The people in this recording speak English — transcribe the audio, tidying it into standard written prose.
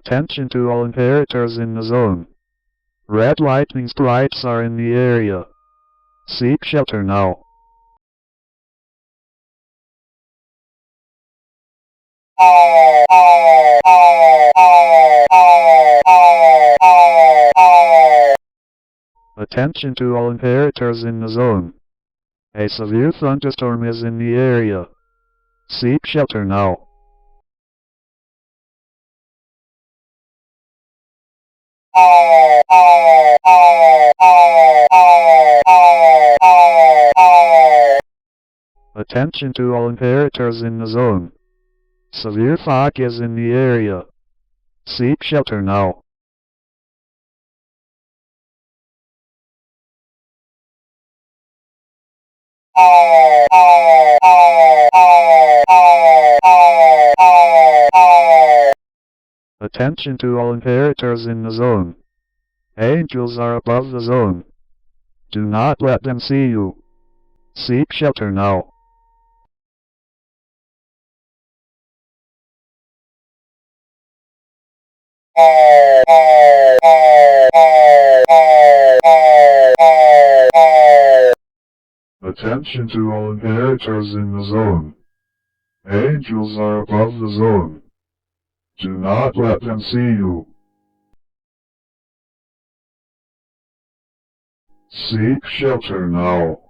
Attention to all inheritors in the zone. Red lightning strikes are in the area. Seek shelter now. Attention to all inheritors in the zone. A severe thunderstorm is in the area. Seek shelter now. Attention to all inheritors in the zone. Severe fog is in the area. Seek shelter now. Attention to all inheritors in the zone. Angels are above the zone. Do not let them see you. Seek shelter now. Attention to all inheritors in the zone. Angels are above the zone. Do not let them see you. Seek shelter now.